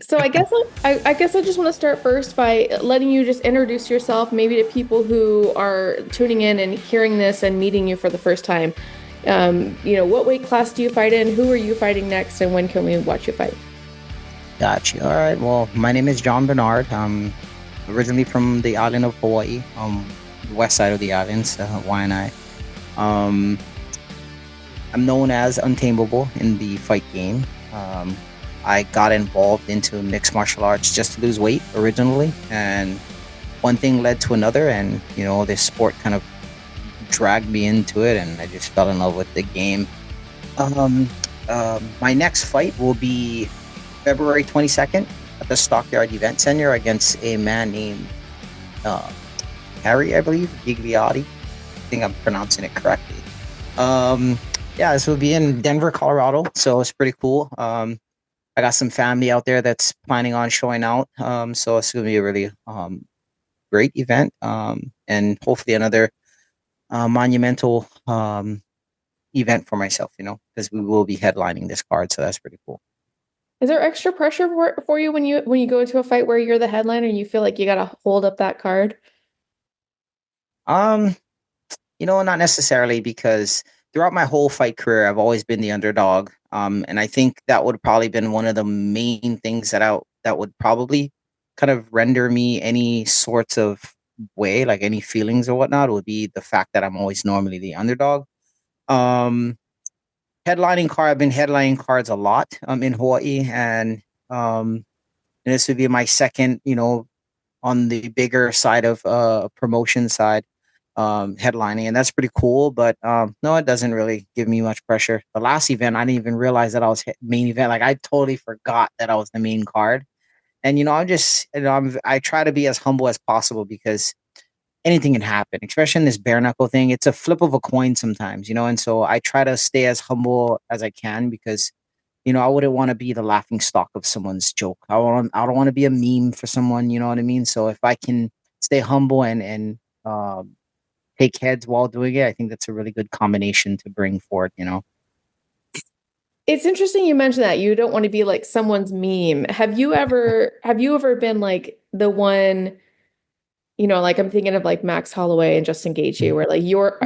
So I guess I just want to start first by letting you just introduce yourself, maybe to people who are tuning in and hearing this and meeting you for the first time. What weight class do you fight in? Who are you fighting next? And when can we watch you fight? Gotcha. All right. Well, my name is Jon Barnard. I'm originally from the island of Hawaii, the west side of the islands, Waianae. Um, I'm known as Untamable in the fight game. Um, I got involved into mixed martial arts just to lose weight originally, and one thing led to another, and this sport kind of dragged me into it, and I just fell in love with the game. Um, my next fight will be February 22nd at the Stockyard Event Center against a man named uh, Harry, I believe, Gigliotti. I think I'm pronouncing it correctly. Um, yeah, this will be in Denver, Colorado, so it's pretty cool. I got some family out there that's planning on showing out, so it's going to be a really great event, and hopefully another monumental event for myself, because we will be headlining this card, so that's pretty cool. Is there extra pressure for you when you go into a fight where you're the headliner and you feel like you got to hold up that card? Um, not necessarily because throughout my whole fight career, I've always been the underdog. And I think that would probably been one of the main things that would probably kind of render me any sorts of way, like any feelings or whatnot, would be the fact that I'm always normally the underdog. Um, I've been headlining cards a lot in Hawaii, um, and this would be my second, on the bigger side of promotion side, headlining, and that's pretty cool. But no, it doesn't really give me much pressure. The last event, I didn't even realize that I was main event. Like I totally forgot that I was the main card. And I'm just, I try to be as humble as possible because anything can happen, especially in this bare knuckle thing. It's a flip of a coin sometimes, and so I try to stay as humble as I can because I wouldn't want to be the laughing stock of someone's joke. I don't want to be a meme for someone, you know what I mean? So if I can stay humble and take heads while doing it, I think that's a really good combination to bring forward. It's interesting you mentioned that you don't want to be like someone's meme. Have you ever been like the one, like I'm thinking of like Max Holloway and Justin Gaethje, where like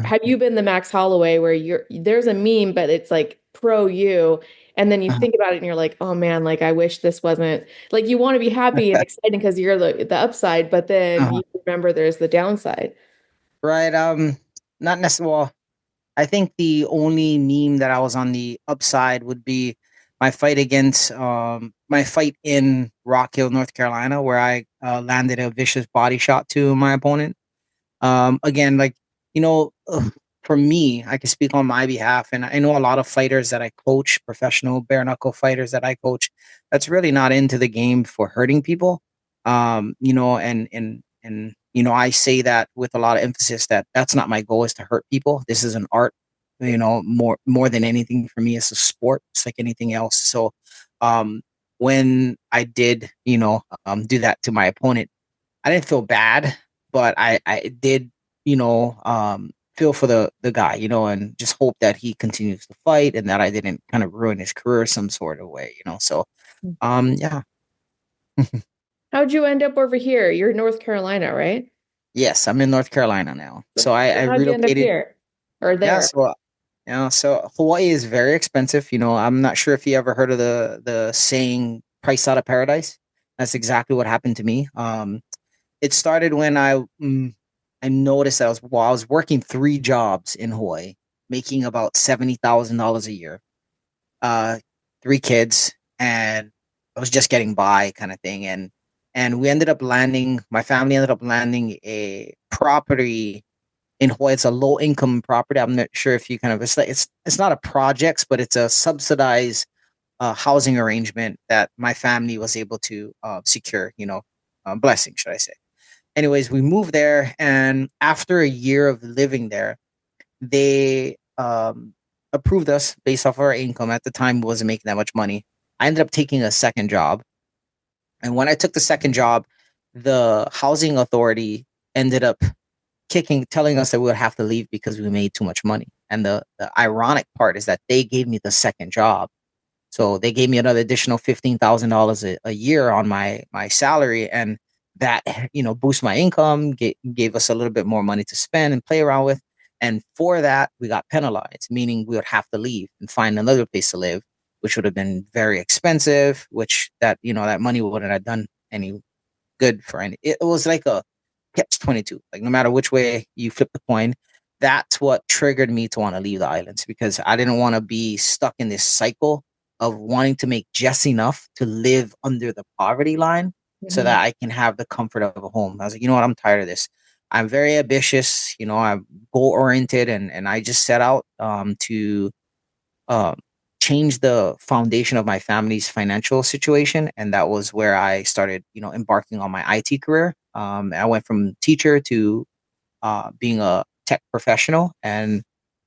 have you been the Max Holloway where there's a meme, but it's like pro you, and then you think about it and you're like, oh man, like I wish this wasn't like you want to be happy and exciting because you're the upside, but then Uh-huh. you remember there's the downside. Right. Not necessarily. Well, I think the only meme that I was on the upside would be my fight in Rock Hill, North Carolina, where I landed a vicious body shot to my opponent. Again, like you know, ugh, for me, I can speak on my behalf, and I know a lot of fighters that I coach, professional bare knuckle fighters that I coach, that's really not into the game for hurting people. And I say that with a lot of emphasis that that's not my goal is to hurt people. This is an art, more than anything for me, it's a sport. It's like anything else. So, um, when I did, do that to my opponent, I didn't feel bad, but I did, feel for the guy, and just hope that he continues to fight and that I didn't kind of ruin his career some sort of way. So, yeah. How'd you end up over here? You're North Carolina, right? Yes, I'm in North Carolina now. So I How'd you end up relocated. here or Yeah, there? so Hawaii is very expensive. I'm not sure if you ever heard of the saying "price out of paradise." That's exactly what happened to me. It started when I noticed that I was working three jobs in Hawaii, making about $70,000 a year. Uh, Three kids, and I was just getting by, kind of thing. And we ended up landing. My family ended up landing a property in Hawaii. It's a low income property. I'm not sure if you kind of it's not a projects, but it's a subsidized housing arrangement that my family was able to secure. Blessing, should I say? Anyways, we moved there, and after a year of living there, they approved us based off our income. At the time, we wasn't making that much money. I ended up taking a second job, and when I took the second job, the housing authority ended up telling us that we would have to leave because we made too much money. And the ironic part is that they gave me the second job. So they gave me another additional $15,000 a year on my salary, and that boost my income, gave us a little bit more money to spend and play around with. And for that, we got penalized, meaning we would have to leave and find another place to live, which would have been very expensive. Which that money wouldn't have done any good for any. It was like a catch 22. Like no matter which way you flip the coin, that's what triggered me to want to leave the islands, because I didn't want to be stuck in this cycle of wanting to make just enough to live under the poverty line so Mhm. that I can have the comfort of a home. I was like, you know what, I'm tired of this. I'm very ambitious, I'm goal oriented, and I just set out to um, change the foundation of my family's financial situation. And that was where I started, embarking on my IT career. I went from teacher to being a tech professional. And,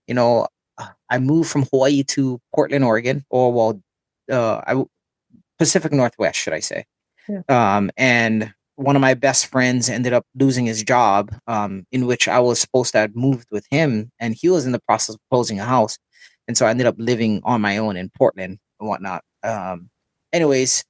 you know, I moved from Hawaii to Portland, Oregon, or Pacific Northwest, should I say. Yeah. And one of my best friends ended up losing his job, in which I was supposed to have moved with him, and he was in the process of closing a house. And so I ended up living on my own in Portland and whatnot. Anyways,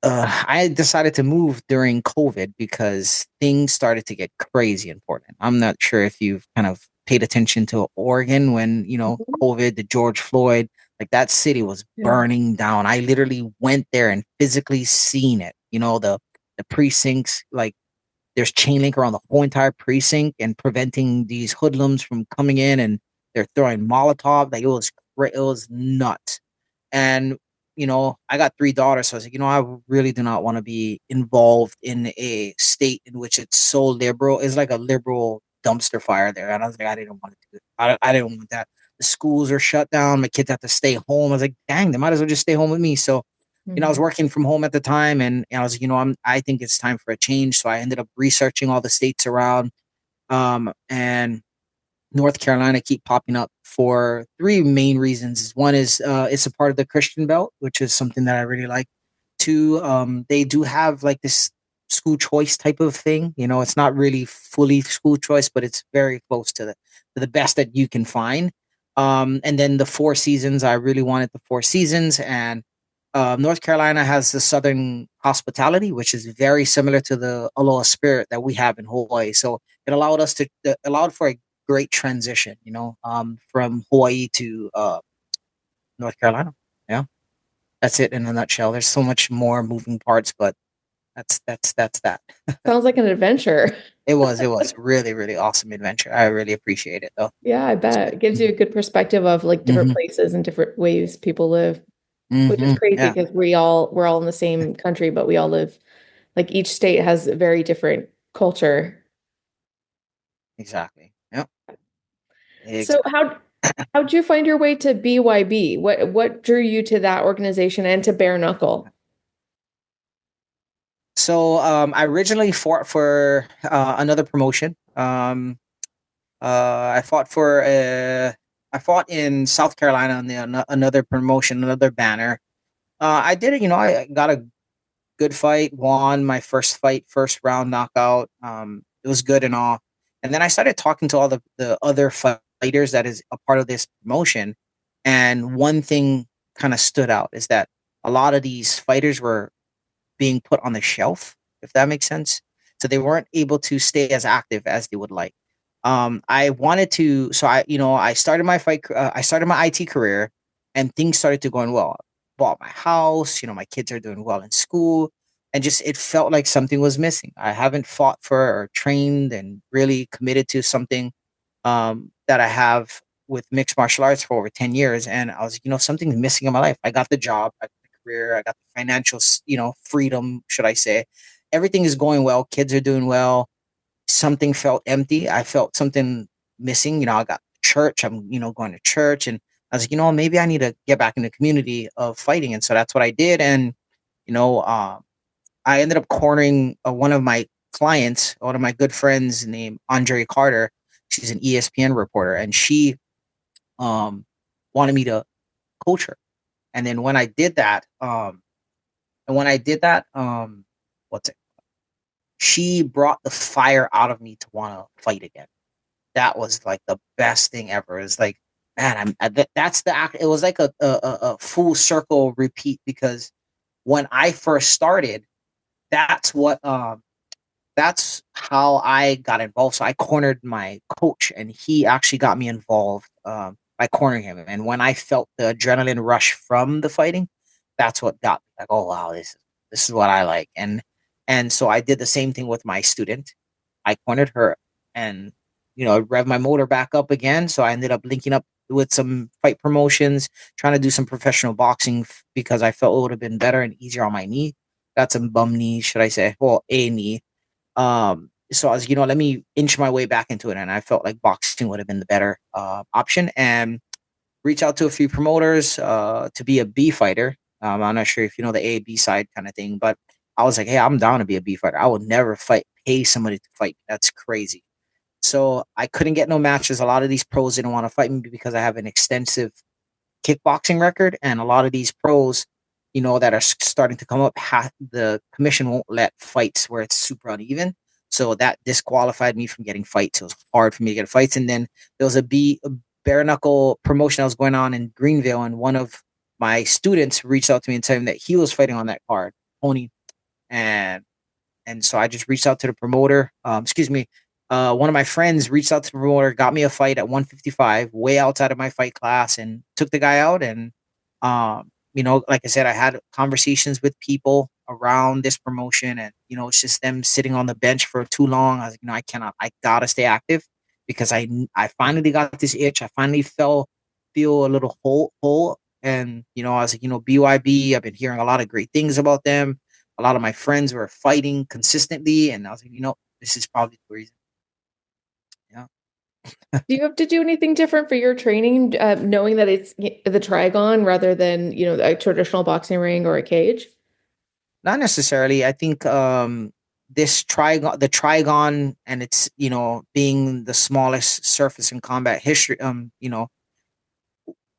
I decided to move during COVID because things started to get crazy in Portland. I'm not sure if you've kind of paid attention to Oregon when, Mhm. COVID, the George Floyd, like that city was Yeah. burning down. I literally went there and physically seen it. The precincts, like there's chain link around the whole entire precinct and preventing these hoodlums from coming in, and they're throwing Molotov. Like it was nuts. And I got three daughters, so I was like, I really do not want to be involved in a state in which it's so liberal. It's like a liberal dumpster fire there. And I was like, I didn't want to do it. I didn't want that. The schools are shut down. My kids have to stay home. I was like, dang, they might as well just stay home with me. So I was Mhm. working from home at the time, and I was like, I think it's time for a change. So I ended up researching all the states around, and North Carolina keep popping up for three main reasons. One is it's a part of the Christian Belt, which is something that I really like. Two, they do have like this school choice type of thing. It's not really fully school choice, but it's very close to the best that you can find. And then the Four Seasons, I really wanted the Four Seasons, and North Carolina has the Southern hospitality, which is very similar to the Aloha spirit that we have in Hawaii. So it allowed us to allowed for a great transition, from Hawaii to North Carolina. Yeah, that's it in a nutshell. There's so much more moving parts, but that's that. Sounds like an adventure. It was really really awesome adventure. I really appreciate it though. Yeah, I bet. It gives you a good perspective of like different Mm-hmm. places and different ways people live, which is Mm-hmm. crazy Yeah, because we're all in the same country, but we all live like each state has a very different culture. exactly. Yep, So exactly. how'd you find your way to BYB? What drew you to that organization and to bare knuckle? So I originally fought for another promotion. I fought for I fought in South Carolina on another promotion, another banner. I did it. I got a good fight, won my first fight, first round knockout. It was good and all. And then I started talking to all the other fighters that is a part of this promotion. And one thing kind of stood out is that a lot of these fighters were being put on the shelf, if that makes sense. So they weren't able to stay as active as they would like. I wanted to, so I started my I started my IT career, and things started to going well. Bought my house, my kids are doing well in school, and just it felt like something was missing. I haven't fought for or trained and really committed to something that I have with mixed martial arts for over 10 years. And I was like, something's missing in my life. I got the job, I got the career, I got the financial, freedom, should I say. Everything is going well. Kids are doing well. Something felt empty. I felt something missing. I got church. I'm, going to church. And I was like, maybe I need to get back in the community of fighting. And so that's what I did. And, you know, uh, I ended up cornering one of my clients, one of my good friends named Andre Carter. She's an ESPN reporter, and she um, wanted me to coach her. And then when I did that, what's it? She brought the fire out of me to want to fight again. That was like the best thing ever. It's like man, that's the act. It was like a full circle repeat because when I first started, that's what that's how I got involved. So I cornered my coach, and he actually got me involved by cornering him. And when I felt the adrenaline rush from the fighting, that's what got me like, oh wow, this is what I like. And so I did the same thing with my student. I cornered her, and rev my motor back up again. So I ended up linking up with some fight promotions, trying to do some professional boxing because I felt it would have been better and easier on my knee. Got some bum knee, should I say? Well, a knee. So I was, let me inch my way back into it, and I felt like boxing would have been the better option. And reach out to a few promoters to be a B fighter. I'm not sure if you know the A B side kind of thing, but I was like, hey, I'm down to be a B fighter. I would never pay somebody to fight. That's crazy. So I couldn't get no matches. A lot of these pros didn't want to fight me because I have an extensive kickboxing record, and a lot of these pros, that are starting to come up, the commission won't let fights where it's super uneven. So that disqualified me from getting fights. It was hard for me to get fights. And then there was a bare knuckle promotion that was going on in Greenville, and one of my students reached out to me and told me that he was fighting on that card, Tony, and so I just reached out to the promoter. Excuse me. One of my friends reached out to the promoter, got me a fight at 155, way outside of my fight class, and took the guy out. And, like I said, I had conversations with people around this promotion, and, it's just them sitting on the bench for too long. I was like, I gotta stay active because I finally got this itch. I finally feel a little whole. And, I was like, BYB, I've been hearing a lot of great things about them. A lot of my friends were fighting consistently, and I was like, this is probably the reason. Yeah. Do you have to do anything different for your training, knowing that it's the Trigon rather than, a traditional boxing ring or a cage? Not necessarily. I think the Trigon, and it's being the smallest surface in combat history.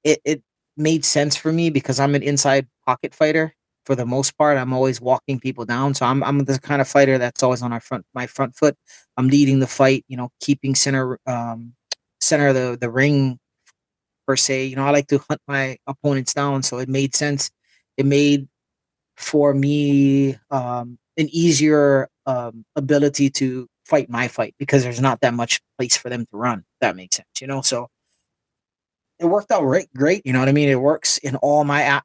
It made sense for me because I'm an inside pocket fighter for the most part. I'm always walking people down. So I'm the kind of fighter that's always on my front foot. I'm leading the fight, keeping center of the ring per se. I like to hunt my opponents down. So it made sense. It made for me an easier ability to fight my fight because there's not that much place for them to run. If that makes sense. So it worked out great. You know what I mean? It works in all my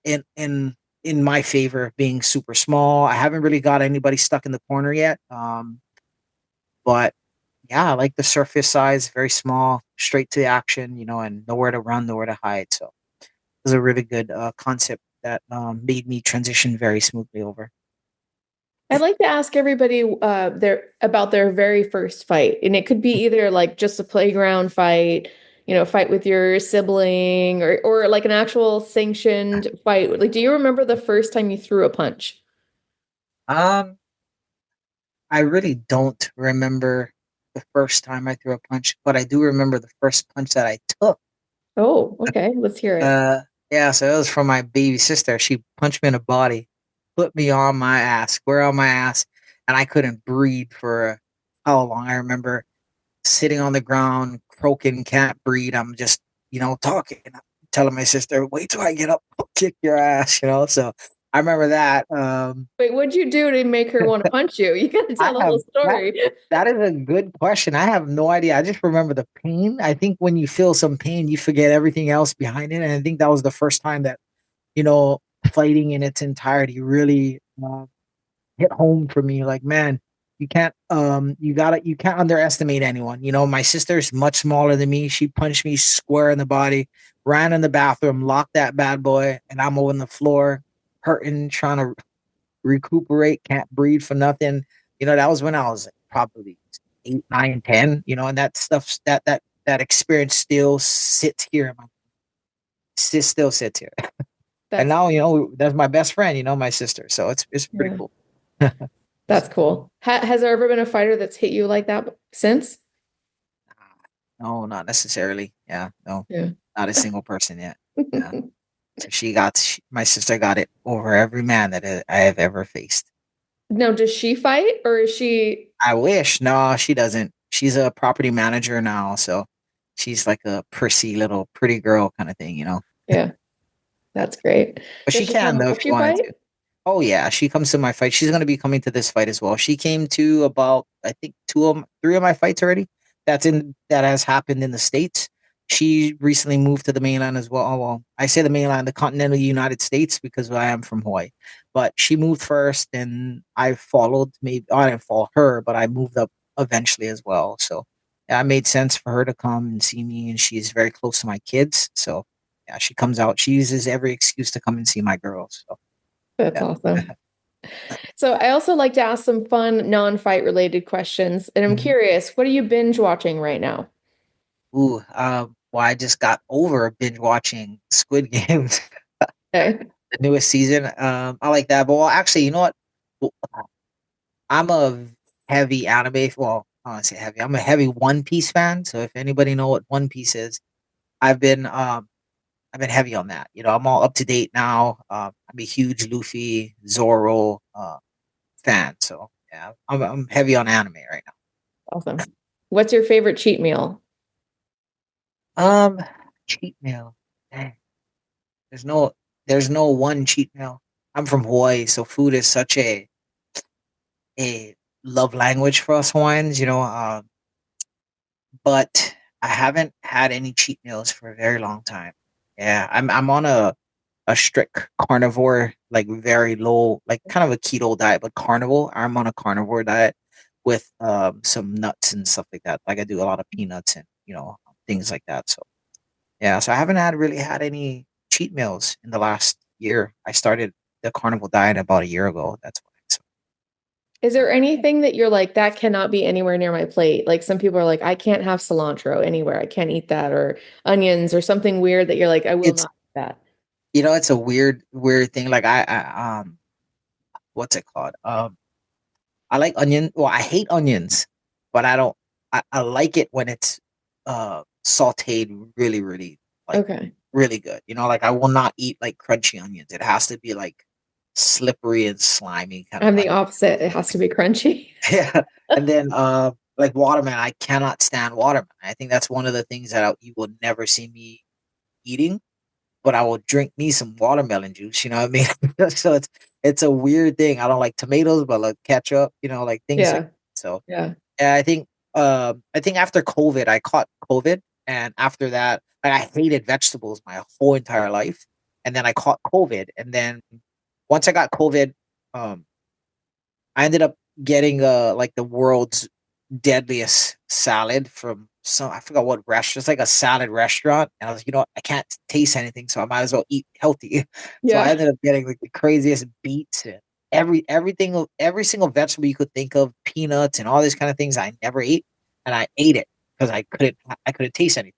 in my favor, being super small. I haven't really got anybody stuck in the corner yet. But yeah, I like the surface size, very small, straight to the action, and nowhere to run, nowhere to hide. So it was a really good concept that made me transition very smoothly over. I'd like to ask everybody their very first fight, and it could be either like just a playground fight, fight with your sibling, or like an actual sanctioned fight. Like, do you remember the first time you threw a punch? Um, I really don't remember the first time I threw a punch, but I do remember the first punch that I took. Oh, okay. Let's hear it. Uh, yeah, so it was from my baby sister. She punched me in the body, put me on my ass, square on my ass, and I couldn't breathe for how long. I remember sitting on the ground, croaking, can't breathe. I'm just, talking, telling my sister, wait till I get up, I'll kick your ass. So I remember that. Wait, what'd you do to make her want to punch you? You got to I tell the have whole that. story. That is a good question. I have no idea. I just remember the pain. I think when you feel some pain, you forget everything else behind it. And I think that was the first time that, you know, fighting in its entirety really hit home for me. Like, man, you can't underestimate anyone. My sister's much smaller than me. She punched me square in the body, ran in the bathroom, locked that bad boy, and I'm on the floor, hurting, trying to recuperate, can't breathe for nothing. That was when I was probably 8, 9, 10. And that stuff, that experience still sits here. Still sits here. And That's now, that's my best friend. My sister. So it's pretty yeah, cool. that's cool. Has there ever been a fighter that's hit you like that since? No, not necessarily. Yeah, no, Yeah. not a single person yet. Yeah. So my sister got it over every man that I have ever faced. Now, does she fight or is she? I wish. No, she doesn't. She's a property manager now, so She's like a prissy little pretty girl kind of thing, you know. Yeah, that's great. But Does she she can come though if watch she you wanted fight? to. Oh yeah, she comes to my fight. She's gonna be coming to this fight as well. She came to about I think three of my fights already. That has happened in the States. She recently moved to the mainland as well. Oh, well, I say the mainland, the continental United States because I am from Hawaii. But she moved first, and I followed. Maybe I didn't follow her, but I moved up eventually as well. So yeah, it made sense for her to come and see me, and she's very close to my kids. So yeah, she comes out. She uses every excuse to come and see my girls. So That's yeah. awesome. So I also like to ask some fun non-fight related questions, and I'm Mhm. curious, what are you binge watching right now? Ooh, well, I just got over binge watching Squid Games, Okay. the newest season. I like that. But well, actually, you know what? Well, I'm a heavy anime. Well, I don't wanna say heavy. I'm a heavy One Piece fan. So if anybody know what One Piece is, I've been um I've been heavy on that. You know, I'm all up to date now. I'm a huge Luffy, Zoro fan. So yeah, I'm heavy on anime right Awesome. What's your favorite cheat meal? now. Cheat meal. Dang. There's no there's no one cheat meal. I'm from Hawaii, so food is such a love language for us Hawaiians, you know. But I haven't had any cheat meals for a very long time. Yeah, I'm on a strict carnivore, like very low, like kind of a keto diet, but carnivore. I'm on a carnivore diet with some nuts and stuff like that. Like I do a lot of peanuts and things like that. So yeah, so I haven't really had any cheat meals in the last year. I started the carnivore diet about a year ago. That's why. So, Is yeah. there anything that you're like, that cannot be anywhere near my plate? Like some people are like, I can't have cilantro anywhere. I can't eat that, or onions, or something weird that you're like, I will It's not eat that. it's a weird thing. Like what's it called? I like onion. Well, I hate onions, but I don't. I like it when it's sautéed really like Okay. really good. You know, like I will not eat like crunchy onions. It has to be like slippery and slimy, kind of I'm the like. opposite. It has to be crunchy. Yeah. And then like watermelon, I cannot stand watermelon. I think that's one of the things that you will never see me eating, but I will drink me some watermelon juice, you know what I mean? So it's a weird thing. I don't like tomatoes, but like ketchup, like things like Yeah. that. So Yeah. yeah, I think after COVID, I caught COVID, and after that, like, I hated vegetables my whole entire life. And then I caught COVID, and then once I got COVID, um I ended up getting like the world's deadliest salad from some I forgot what restaurant. It's like a salad restaurant, and I was, I can't taste anything, so I might as well eat healthy. So I Yeah. ended up getting like the craziest beets and every single vegetable you could think of, peanuts and all these kind of things. I never ate, and I ate it because I couldn't taste anything.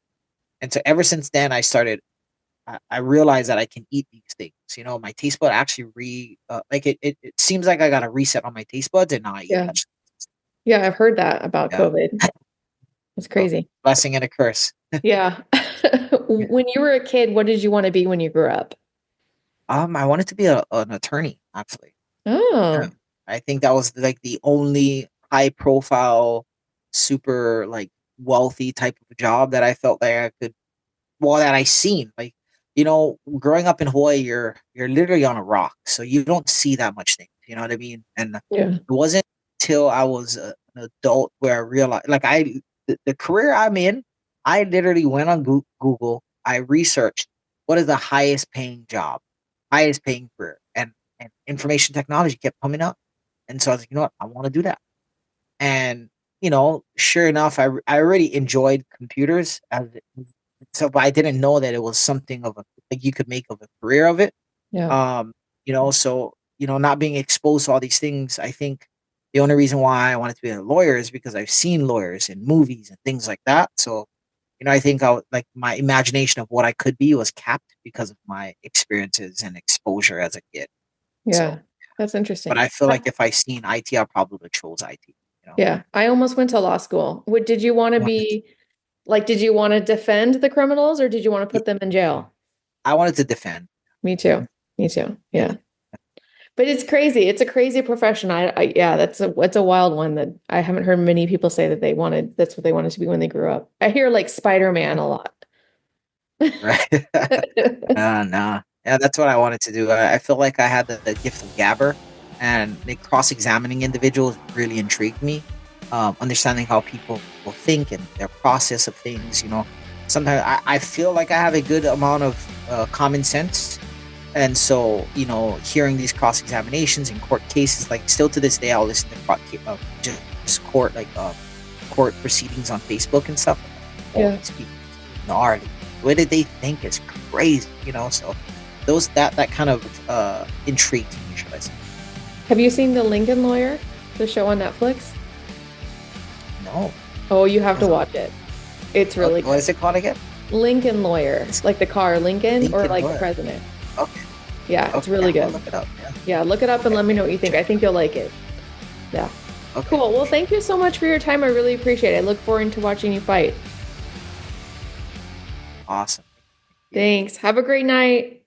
And so ever since then, I realized that I can eat these things. You know, my taste bud actually like it seems like I got a reset on my taste buds, and now I eat Yeah. vegetables. Yeah. I've heard that about Yeah. COVID. It's So crazy. blessing and a curse. Yeah. Yeah. When you were a kid, what did you want to be when you grew up? I wanted to be an attorney, actually. Yeah. Oh, I think that was like the only high profile, super like wealthy type of job that I felt like I could, well, that I seen. Like, growing up in Hawaii, you're literally on a rock, so you don't see that much things. You know what I mean? And it yeah. wasn't till I was an adult where I realized, like, the career I'm in, I literally went on Google, I researched what is the highest paying job, highest paying career, and information technology kept coming up, and so I was like, you know what, I want to do that. And sure enough, I already enjoyed computers so, but I didn't know that it was something of a like you could make of a career of it. Yeah. So not being exposed to all these things, I think the only reason why I wanted to be a lawyer is because I've seen lawyers in movies and things like that. So, I think like my imagination of what I could be was capped because of my experiences and exposure as a kid. So, Yeah. That's but interesting. I feel like if I seen IT, I probably would have chose IT. You know, Yeah. I almost went to law school. Did you want to I wanted to, be like, did you want to defend the criminals or did you want to put them in jail? I wanted to defend. Me too. Me too. Yeah. Yeah. But it's crazy. It's a crazy profession. Yeah, it's a wild one that I haven't heard many people say that that's what they wanted to be when they grew up. I hear like Spider-Man a lot. Right. Nah. Yeah, that's what I wanted to do. I feel like I had the gift of gabber, and the cross-examining individuals really intrigued me. Understanding how people will think and their process of things. Sometimes I feel like I have a good amount of common sense, and so hearing these cross-examinations in court cases, like still to this day, I'll listen to just court proceedings on Facebook and stuff. Oh, Yeah. these people gnarly. What did they think? It's crazy, So those that kind of intrigued me, should I say? Have you seen The Lincoln Lawyer, the show on Netflix? No. Oh, you have to watch it. It's really What good. is it called again? Lincoln Lawyer, like the car Lincoln, or Lincoln like the Lawyer. president. Okay. Yeah, it's Okay. really I'll good. look it up. Yeah. Yeah, look it up and let me know what you think. I think you'll like it. Yeah. Okay. Cool. Well, thank you so much for your time. I really appreciate it. I look forward to watching you fight. Awesome. Thanks. Have a great night.